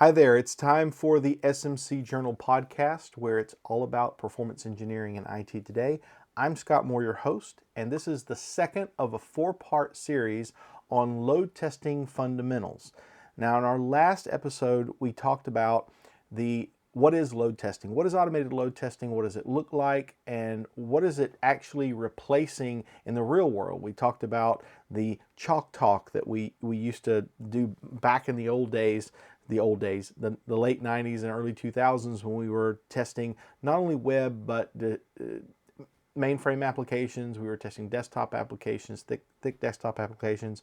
Hi there, it's time for the SMC Journal podcast where it's all about performance engineering and IT today. I'm Scott Moore, your host, and this is the second of a four-part series on load testing fundamentals. Now, in our last episode, we talked about what is load testing? What is automated load testing? What does it look like? And what is it actually replacing in the real world? We talked about the chalk talk that we used to do back in the late 90s and early 2000s when we were testing not only web but the mainframe applications. We were testing desktop applications, thick desktop applications.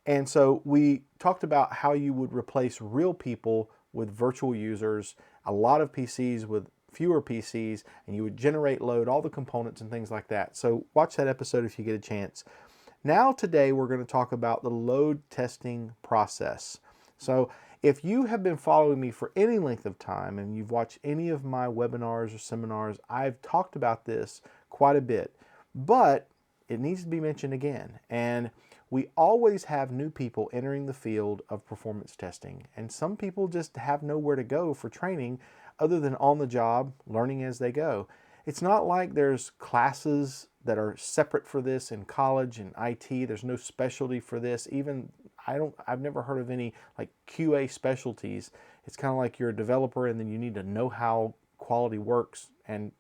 And so we talked about how you would replace real people with virtual users, a lot of PCs with fewer PCs, and you would generate load, all the components and things like that. So watch that episode if you get a chance. Now today we're going to talk about the load testing process. So if you have been following me for any length of time and you've watched any of my webinars or seminars, I've talked about this quite a bit, but it needs to be mentioned again. And we always have new people entering the field of performance testing, and some people just have nowhere to go for training other than on the job, learning as they go. It's not like there's classes that are separate for this in college and IT. There's no specialty for this. Even I've never heard of any like QA specialties. It's kind of like you're a developer and then you need to know how quality works. And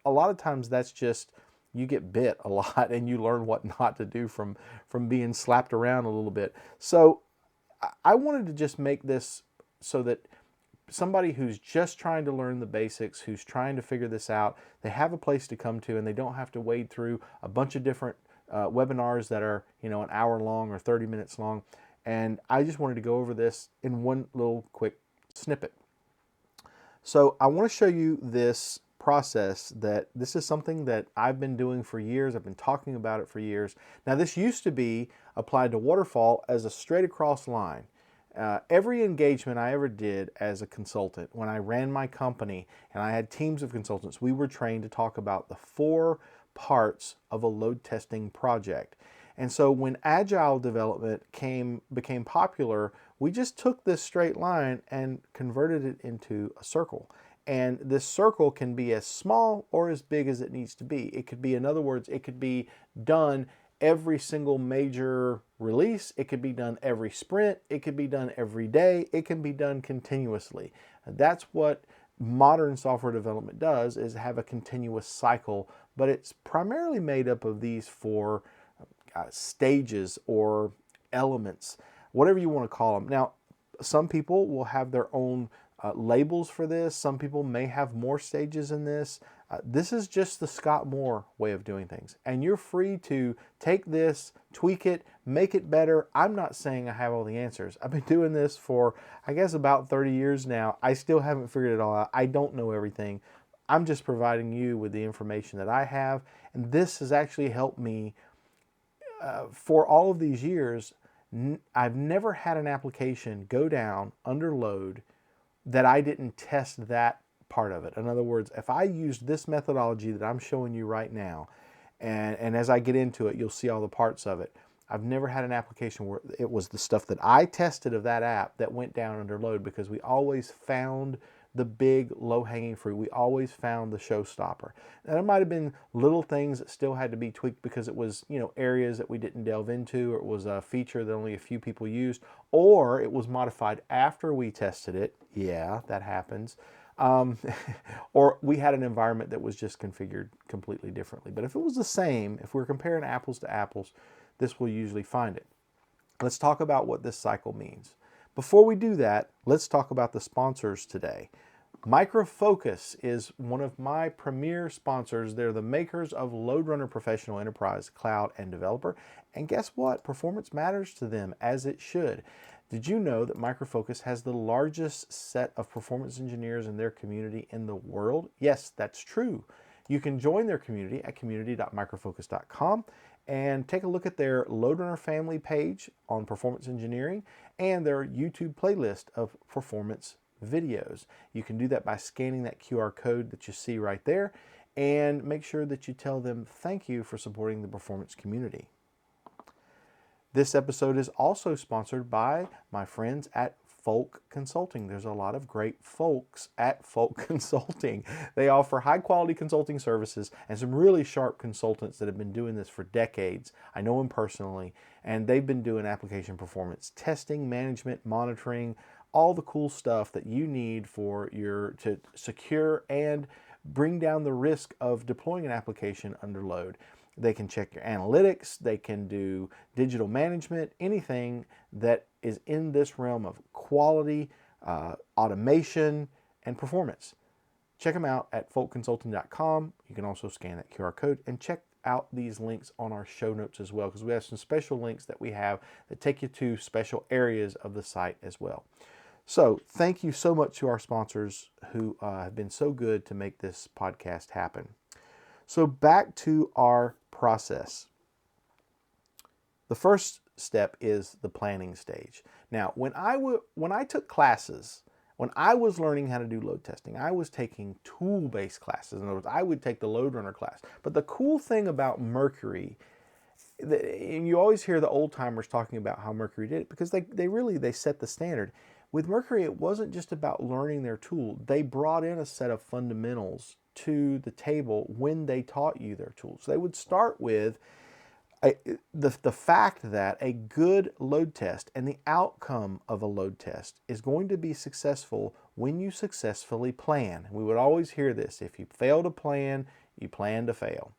a lot of times that's just, you get bit a lot and you learn what not to do from being slapped around a little bit. So I wanted to just make this so that somebody who's just trying to learn the basics, who's trying to figure this out, they have a place to come to and they don't have to wade through a bunch of different webinars that are, an hour long or 30 minutes long. And I just wanted to go over this in one little quick snippet. So I want to show you this process. This is something that I've been doing for years. I've been talking about it for years. Now, this used to be applied to waterfall as a straight across line. Every engagement I ever did as a consultant, when I ran my company and I had teams of consultants, we were trained to talk about the 4 parts of a load testing project. And so when agile development became popular, we just took this straight line and converted it into a circle. And this circle can be as small or as big as it needs to be. It could be, in other words, it could be done every single major release. It could be done every sprint. It could be done every day. It can be done continuously. That's what modern software development does, is have a continuous cycle, but it's primarily made up of these 4 stages or elements, whatever you want to call them. Now, some people will have their own labels for this. Some people may have more stages in this. This is just the Scott Moore way of doing things. And you're free to take this, tweak it, make it better. I'm not saying I have all the answers. I've been doing this for, I guess, about 30 years now. I still haven't figured it all out. I don't know everything. I'm just providing you with the information that I have. And this has actually helped me for all of these years. I've never had an application go down under load that I didn't test that part of it. In other words, if I used this methodology that I'm showing you right now, and as I get into it, you'll see all the parts of it. I've never had an application where it was the stuff that I tested of that app that went down under load, because we always found the big low-hanging fruit. We always found the showstopper. Now, there might have been little things that still had to be tweaked because it was, areas that we didn't delve into, or it was a feature that only a few people used, or it was modified after we tested it. Yeah, that happens. Or we had an environment that was just configured completely differently. But if it was the same, if we're comparing apples to apples, this will usually find it. Let's talk about what this cycle means. Before we do that, let's talk about the sponsors today. Micro Focus is one of my premier sponsors. They're the makers of LoadRunner Professional Enterprise Cloud and Developer. And guess what? Performance matters to them, as it should. Did you know that Micro Focus has the largest set of performance engineers in their community in the world? Yes, that's true. You can join their community at community.microfocus.com and take a look at their LoadRunner family page on performance engineering and their YouTube playlist of performance videos. You can do that by scanning that QR code that you see right there, and make sure that you tell them thank you for supporting the performance community. This episode is also sponsored by my friends at Folk Consulting. There's a lot of great folks at Folk Consulting. They offer high quality consulting services and some really sharp consultants that have been doing this for decades. I know them personally, and they've been doing application performance testing, management, monitoring, all the cool stuff that you need for to secure and bring down the risk of deploying an application under load. They can check your analytics, they can do digital management, anything that is in this realm of quality, automation, and performance. Check them out at folkconsulting.com. You can also scan that QR code and check out these links on our show notes as well, because we have some special links that we have that take you to special areas of the site as well. So thank you so much to our sponsors who have been so good to make this podcast happen. So back to our process. The first step is the planning stage. Now, when I took classes, when I was learning how to do load testing, I was taking tool-based classes. In other words, I would take the LoadRunner class. But the cool thing about Mercury, and you always hear the old timers talking about how Mercury did it, because they set the standard. With Mercury, it wasn't just about learning their tool. They brought in a set of fundamentals to the table when they taught you their tools. So they would start with the fact that a good load test and the outcome of a load test is going to be successful when you successfully plan. We would always hear this: if you fail to plan, you plan to fail.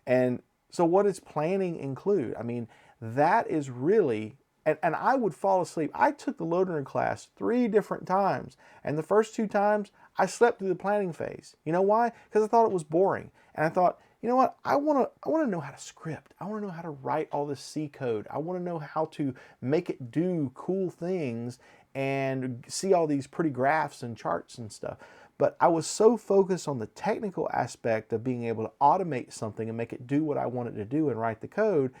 And so what does planning include? I mean, that is really, and I would fall asleep. I took the LoadRunner class 3 different times, and the first 2 times I slept through the planning phase. You know why? Because I thought it was boring. And I thought, you know what? I want to know how to script. I want to know how to write all this C code. I want to know how to make it do cool things and see all these pretty graphs and charts and stuff. But I was so focused on the technical aspect of being able to automate something and make it do what I wanted to do and write the code,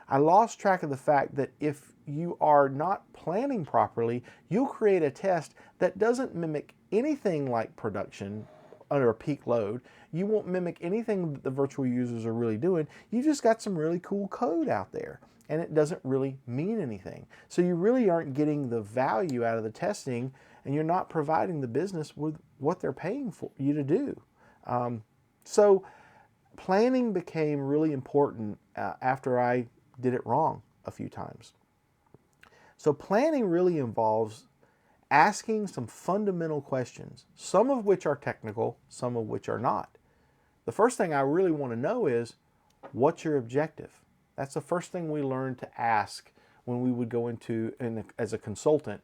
I lost track of the fact that if you are not planning properly, you'll create a test that doesn't mimic anything like production under a peak load. You won't mimic anything that the virtual users are really doing. You just got some really cool code out there, and it doesn't really mean anything. So you really aren't getting the value out of the testing, and you're not providing the business with what they're paying for you to do. So planning became really important after I did it wrong a few times. So planning really involves asking some fundamental questions, some of which are technical, some of which are not. The first thing I really want to know is, what's your objective? That's the first thing we learned to ask when we would go into, as a consultant,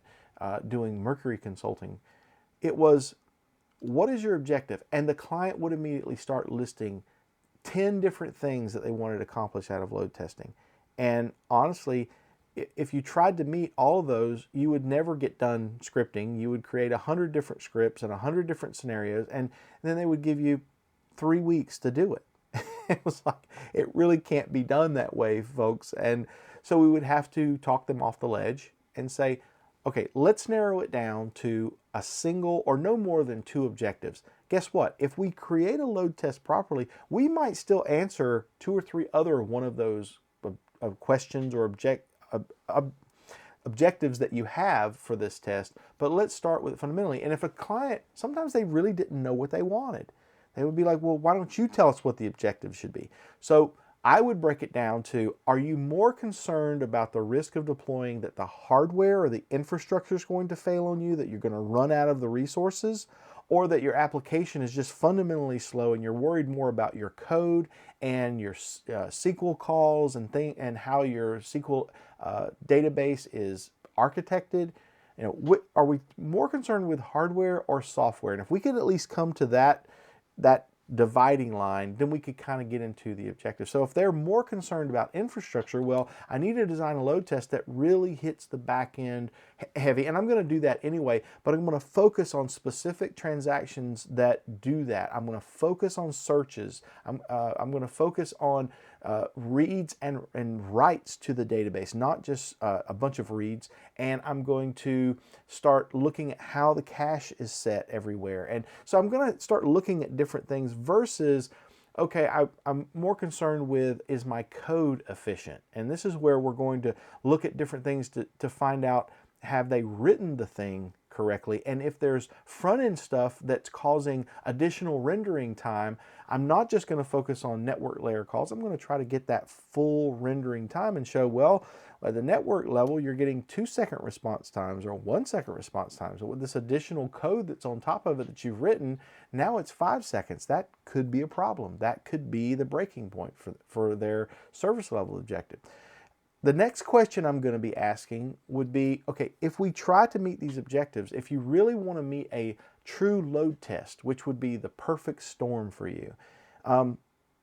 doing Mercury consulting. It was, what is your objective? And the client would immediately start listing 10 different things that they wanted to accomplish out of load testing. And honestly, if you tried to meet all of those, you would never get done scripting. You would create 100 different scripts and 100 different scenarios, and then they would give you 3 weeks to do it. It was like, it really can't be done that way, folks. And so we would have to talk them off the ledge and say, okay, let's narrow it down to a single or no more than 2 objectives. Guess what? If we create a load test properly, we might still answer 2 or 3 other one of those questions or objectives that you have for this test, but let's start with it fundamentally. And if a client, sometimes they really didn't know what they wanted. They would be like, well, why don't you tell us what the objective should be? So I would break it down to, are you more concerned about the risk of deploying that the hardware or the infrastructure is going to fail on you, that you're going to run out of the resources, or that your application is just fundamentally slow and you're worried more about your code and your SQL calls and how your SQL database is architected? You know, are we more concerned with hardware or software? And if we could at least come to that dividing line, then we could kind of get into the objective. So if they're more concerned about infrastructure, well, I need to design a load test that really hits the back end heavy. And I'm going to do that anyway, but I'm going to focus on specific transactions that do that. I'm going to focus on searches. I'm going to focus on reads and writes to the database, not just a bunch of reads. And I'm going to start looking at how the cache is set everywhere. And so I'm going to start looking at different things versus, okay, I'm more concerned with, is my code efficient? And this is where we're going to look at different things to find out, have they written the thing correctly? And if there's front end stuff that's causing additional rendering time, I'm not just going to focus on network layer calls. I'm going to try to get that full rendering time and show, well, at the network level, you're getting 2-second response times or 1-second response times. But with this additional code that's on top of it that you've written, now it's 5 seconds. That could be a problem. That could be the breaking point for their service level objective. The next question I'm going to be asking would be, okay, if we try to meet these objectives, if you really want to meet a true load test, which would be the perfect storm for you,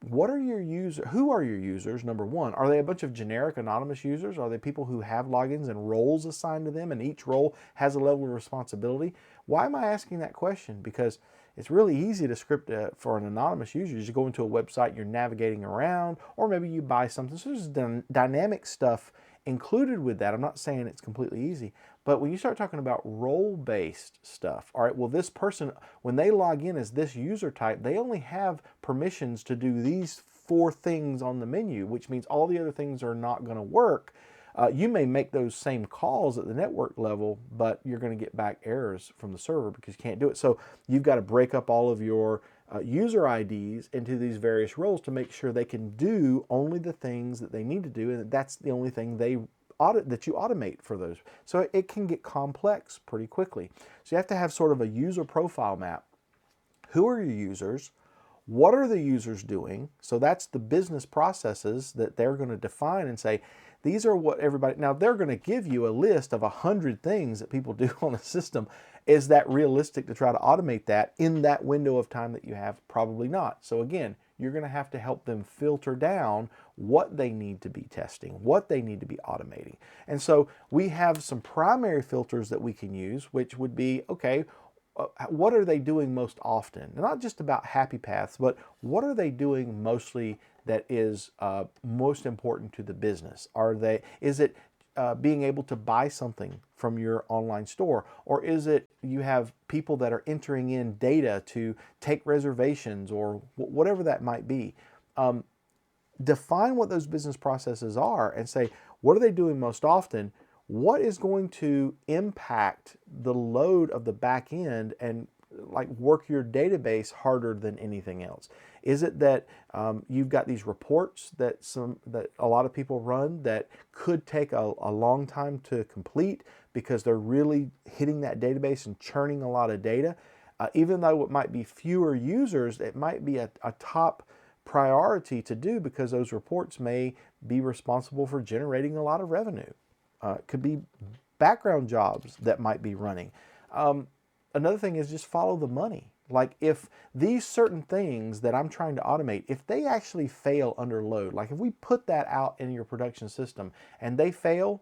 what are your users? Who are your users? Number one, are they a bunch of generic anonymous users? Are they people who have logins and roles assigned to them, and each role has a level of responsibility? Why am I asking that question? Because it's really easy to script for an anonymous user. You just go into a website, you're navigating around, or maybe you buy something. So there's dynamic stuff included with that. I'm not saying it's completely easy, but when you start talking about role-based stuff, all right, well, this person, when they log in as this user type, they only have permissions to do these 4 things on the menu, which means all the other things are not going to work. You may make those same calls at the network level, but you're going to get back errors from the server because you can't do it. So you've got to break up all of your user IDs into these various roles to make sure they can do only the things that they need to do, and that's the only thing that you automate for those. So it can get complex pretty quickly. So you have to have sort of a user profile map. Who are your users? What are the users doing? So that's the business processes that they're going to define and say, these are what everybody, now they're going to give you a list of 100 things that people do on a system. Is that realistic to try to automate that in that window of time that you have? Probably not. So again, you're going to have to help them filter down what they need to be testing, what they need to be automating. And so we have some primary filters that we can use, which would be, okay, what are they doing most often? Not just about happy paths, but what are they doing mostly that is most important to the business? Is it being able to buy something from your online store? Or is it you have people that are entering in data to take reservations or whatever that might be? Define what those business processes are and say, what are they doing most often? What is going to impact the load of the back end and like work your database harder than anything else? Is it that you've got these reports that a lot of people run that could take a long time to complete because they're really hitting that database and churning a lot of data? Even though it might be fewer users, it might be a top priority to do because those reports may be responsible for generating a lot of revenue. It could be background jobs that might be running. Another thing is just follow the money. Like if these certain things that I'm trying to automate, if they actually fail under load, like if we put that out in your production system and they fail,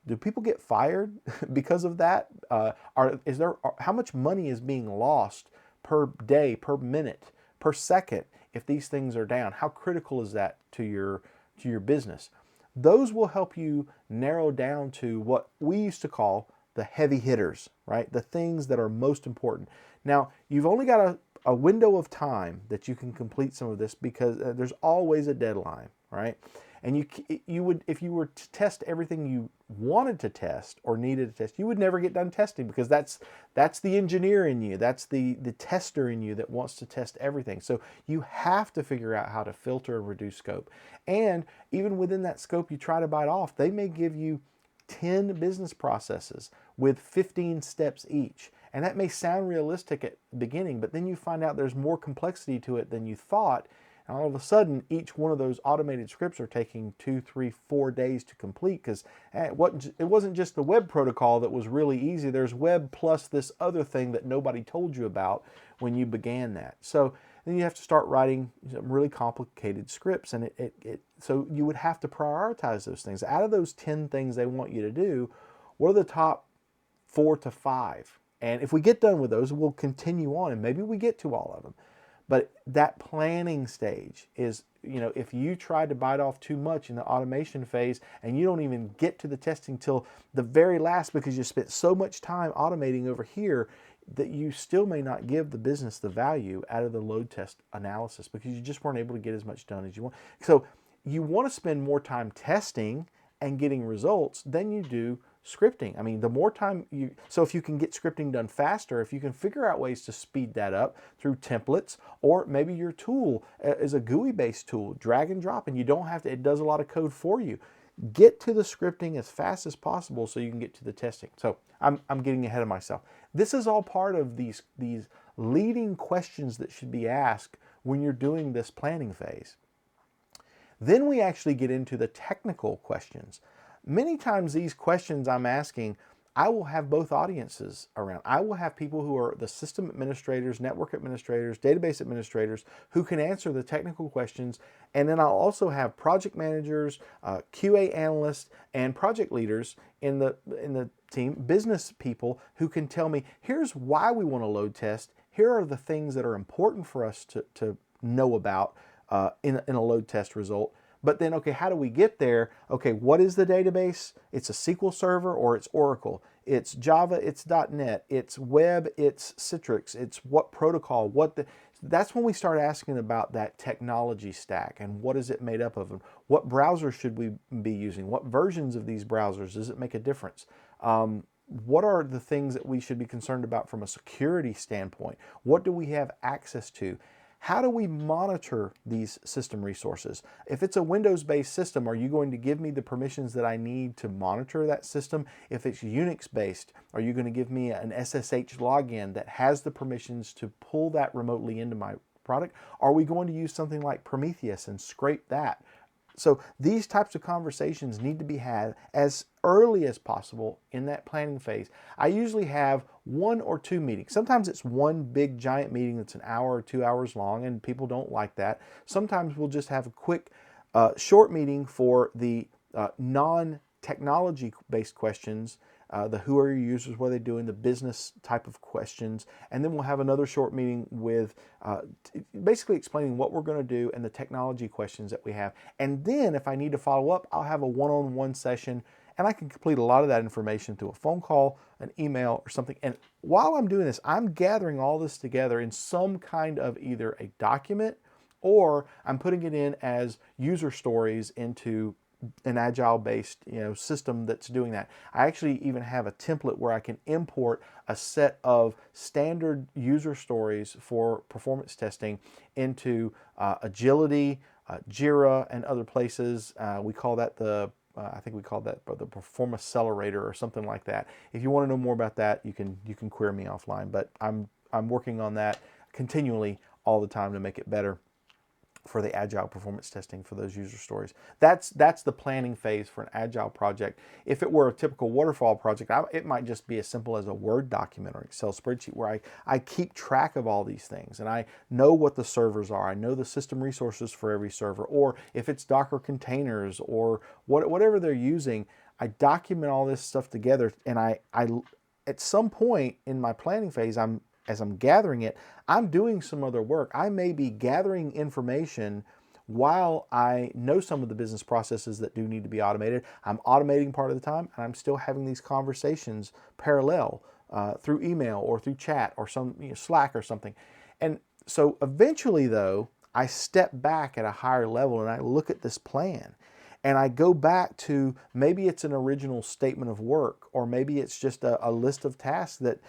do people get fired because of that? How much money is being lost per day, per minute, per second if these things are down? How critical is that to your business? Those will help you narrow down to what we used to call the heavy hitters, right? The things that are most important. Now, you've only got a window of time that you can complete some of this because there's always a deadline, right? And you would, if you were to test everything you wanted to test or needed to test, you would never get done testing because that's the engineer in you, that's the tester in you that wants to test everything. So you have to figure out how to filter and reduce scope. And even within that scope you try to bite off, they may give you 10 business processes with 15 steps each. And that may sound realistic at the beginning, but then you find out there's more complexity to it than you thought. And all of a sudden, each one of those automated scripts are taking 2, 3, 4 days to complete because it wasn't just the web protocol that was really easy. There's web plus this other thing that nobody told you about when you began that. So then you have to start writing some really complicated scripts, and so you would have to prioritize those things. Out of those 10 things they want you to do, what are the top 4 to 5? And if we get done with those, we'll continue on, and maybe we get to all of them. But that planning stage is, if you try to bite off too much in the automation phase and you don't even get to the testing till the very last because you spent so much time automating over here that you still may not give the business the value out of the load test analysis because you just weren't able to get as much done as you want. So you want to spend more time testing and getting results than you do scripting. I mean, the more time so if you can get scripting done faster, if you can figure out ways to speed that up through templates, or maybe your tool is a GUI based tool, drag and drop, and you don't have to, it does a lot of code for you. Get to the scripting as fast as possible so you can get to the testing. So I'm getting ahead of myself. This is all part of these leading questions that should be asked when you're doing this planning phase. Then we actually get into the technical questions. Many times these questions I'm asking, I will have both audiences around. I will have people who are the system administrators, network administrators, database administrators who can answer the technical questions. And then I'll also have project managers, QA analysts, and project leaders in the team, business people who can tell me, here's why we want to load test. Here are the things that are important for us to know about in a load test result. But then, okay, how do we get there? Okay, what is the database? It's a SQL Server or it's Oracle. It's Java, it's .NET, it's web, it's Citrix, it's what protocol, that's when we start asking about that technology stack and what is it made up of, and what browser should we be using, what versions of these browsers, does it make a difference? What are the things that we should be concerned about from a security standpoint? What do we have access to? How do we monitor these system resources? If it's a Windows-based system, are you going to give me the permissions that I need to monitor that system? If it's Unix-based, are you going to give me an SSH login that has the permissions to pull that remotely into my product? Are we going to use something like Prometheus and scrape that? So these types of conversations need to be had as early as possible in that planning phase. I usually have 1 or 2 meetings. Sometimes it's one big giant meeting that's an hour or 2 hours long, and people don't like that. Sometimes we'll just have a quick short meeting for the non-technology based questions, the who are your users, what are they doing, the business type of questions, and then we'll have another short meeting with basically explaining what we're going to do and the technology questions that we have. And then if I need to follow up, I'll have a one-on-one session, and I can complete a lot of that information through a phone call, an email, or something. And while I'm doing this, I'm gathering all this together in some kind of either a document, or I'm putting it in as user stories into an agile-based system that's doing that. I actually even have a template where I can import a set of standard user stories for performance testing into Agility, Jira, and other places. We call that I think we call that the Perform Accelerator or something like that. If you want to know more about that, you can query me offline. But I'm working on that continually all the time to make it better for the agile performance testing for those user stories. That's the planning phase for an agile project. If it were a typical waterfall project, it might just be as simple as a Word document or Excel spreadsheet where I keep track of all these things and I know what the servers are. I know the system resources for every server, or if it's Docker containers or whatever they're using, I document all this stuff together, and I at some point in my planning phase, as I'm gathering it, I'm doing some other work. I may be gathering information while I know some of the business processes that do need to be automated. I'm automating part of the time, and I'm still having these conversations parallel through email or through chat or some Slack or something. And so eventually, though, I step back at a higher level and I look at this plan. And I go back to, maybe it's an original statement of work, or maybe it's just a list of tasks that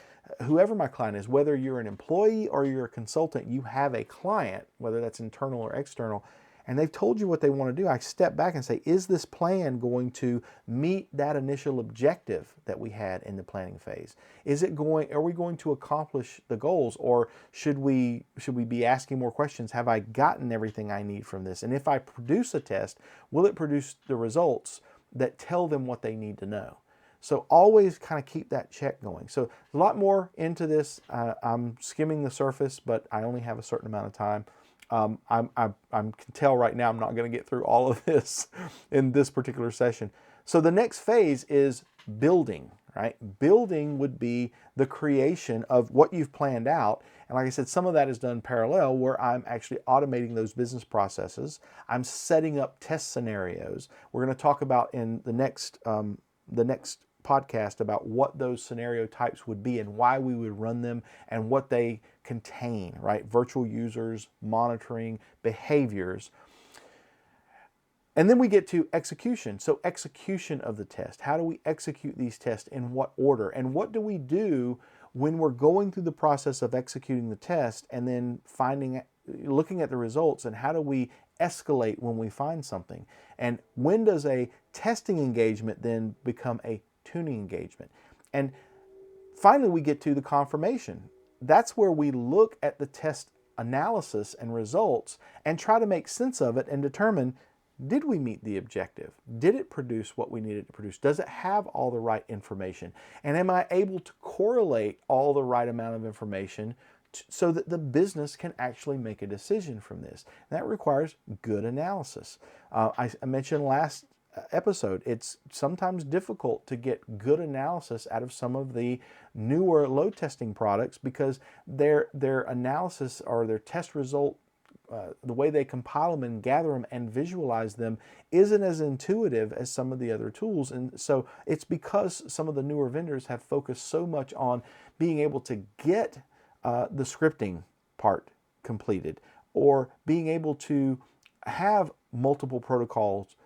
whoever my client is, whether you're an employee or you're a consultant, you have a client, whether that's internal or external, and they've told you what they want to do. I step back and say, is this plan going to meet that initial objective that we had in the planning phase? Are we going to accomplish the goals, or should we be asking more questions? Have I gotten everything I need from this? And if I produce a test, will it produce the results that tell them what they need to know? So always kind of keep that check going. So a lot more into this. I'm skimming the surface, but I only have a certain amount of time. I can tell right now I'm not going to get through all of this in this particular session. So the next phase is building, right? Building would be the creation of what you've planned out. And like I said, some of that is done parallel, where I'm actually automating those business processes. I'm setting up test scenarios. We're going to talk about in the next podcast about what those scenario types would be and why we would run them and what they contain, right? Virtual users, monitoring, behaviors. And then we get to execution. So execution of the test. How do we execute these tests, in what order? And what do we do when we're going through the process of executing the test and then looking at the results, and how do we escalate when we find something? And when does a testing engagement then become a tuning engagement? And finally, we get to the confirmation. That's where we look at the test analysis and results and try to make sense of it and determine, did we meet the objective? Did it produce what we needed to produce? Does it have all the right information? And am I able to correlate all the right amount of information so that the business can actually make a decision from this? That requires good analysis. I mentioned last episode, it's sometimes difficult to get good analysis out of some of the newer load testing products because their analysis or their test result, the way they compile them and gather them and visualize them, isn't as intuitive as some of the other tools. And so it's because some of the newer vendors have focused so much on being able to get the scripting part completed, or being able to have multiple protocols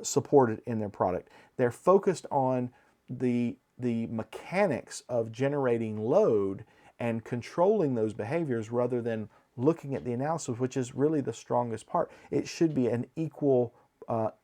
supported in their product. They're focused on the mechanics of generating load and controlling those behaviors rather than looking at the analysis, which is really the strongest part. It should be an equal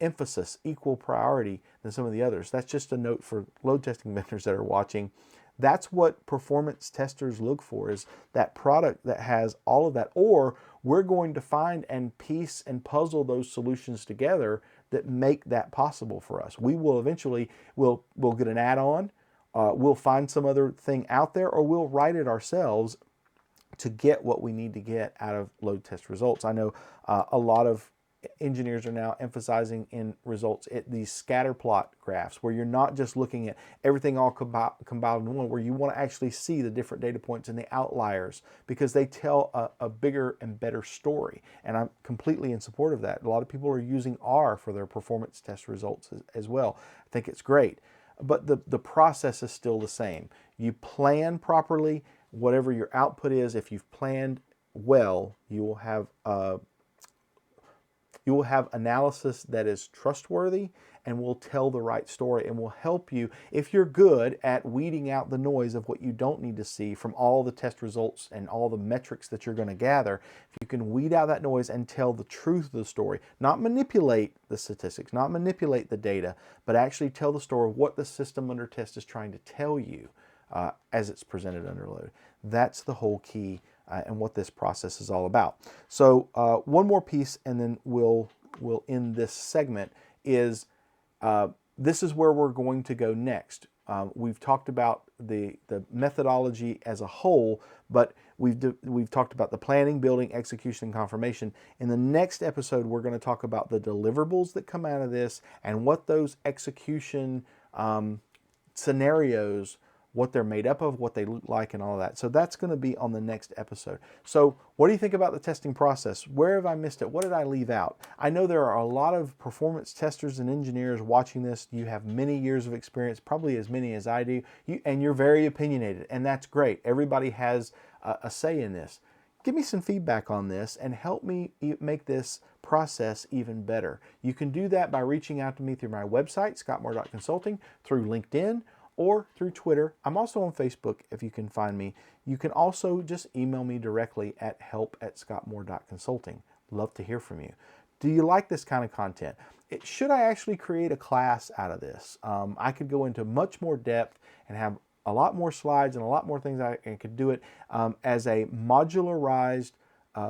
emphasis, equal priority than some of the others. That's just a note for load testing vendors that are watching. That's what performance testers look for, is that product that has all of that. Or we're going to find and piece and puzzle those solutions together that make that possible for us. We will eventually, we'll get an add-on, we'll find some other thing out there, or we'll write it ourselves to get what we need to get out of load test results. I know a lot of engineers are now emphasizing in results these scatter plot graphs, where you're not just looking at everything all compiled in one, where you want to actually see the different data points and the outliers, because they tell a bigger and better story. And I'm completely in support of that. A lot of people are using R for their performance test results as well. I think it's great. But the process is still the same. You plan properly. Whatever your output is, if you've planned well, you will have analysis that is trustworthy and will tell the right story and will help you, if you're good at weeding out the noise of what you don't need to see from all the test results and all the metrics that you're going to gather. If you can weed out that noise and tell the truth of the story, not manipulate the statistics, not manipulate the data, but actually tell the story of what the system under test is trying to tell you as it's presented under load. That's the whole key and what this process is all about. So one more piece, and then we'll end this segment, is this is where we're going to go next. We've talked about the methodology as a whole, but we've talked about the planning, building, execution, and confirmation. In the next episode, we're going to talk about the deliverables that come out of this and what those execution scenarios, what they're made up of, what they look like, and all of that. So that's going to be on the next episode. So what do you think about the testing process? Where have I missed it? What did I leave out? I know there are a lot of performance testers and engineers watching this. You have many years of experience, probably as many as I do, and you're very opinionated, and that's great. Everybody has a say in this. Give me some feedback on this and help me make this process even better. You can do that by reaching out to me through my website, scottmoore.consulting, through LinkedIn, or through Twitter. I'm also on Facebook if you can find me. You can also just email me directly at help@scottmoore.consulting. Love to hear from you. Do you like this kind of content? Should I actually create a class out of this? I could go into much more depth and have a lot more slides and a lot more things. I could do it as a modularized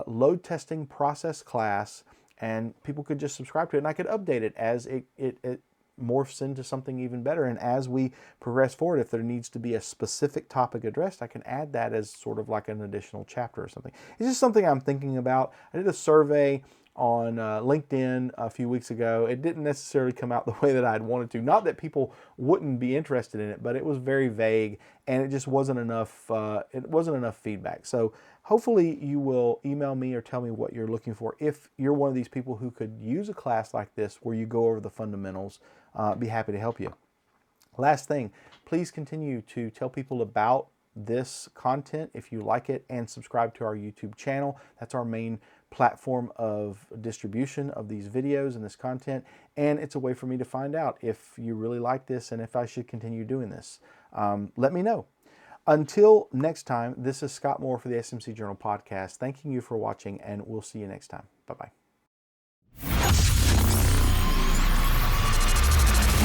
load testing process class, and people could just subscribe to it, and I could update it as it morphs into something even better. And as we progress forward, if there needs to be a specific topic addressed, I can add that as sort of like an additional chapter or something. It's just something I'm thinking about. I did a survey on LinkedIn a few weeks ago. It didn't necessarily come out the way that I'd wanted to. Not that people wouldn't be interested in it, but it was very vague, and it just wasn't enough. It wasn't enough feedback. So hopefully you will email me or tell me what you're looking for. If you're one of these people who could use a class like this where you go over the fundamentals, be happy to help you. Last thing, please continue to tell people about this content if you like it, and subscribe to our YouTube channel. That's our main platform of distribution of these videos and this content, and it's a way for me to find out if you really like this and if I should continue doing this. Let me know. Until next time, this is Scott Moore for the SMC Journal Podcast, thanking you for watching, and we'll see you next time. Bye-bye.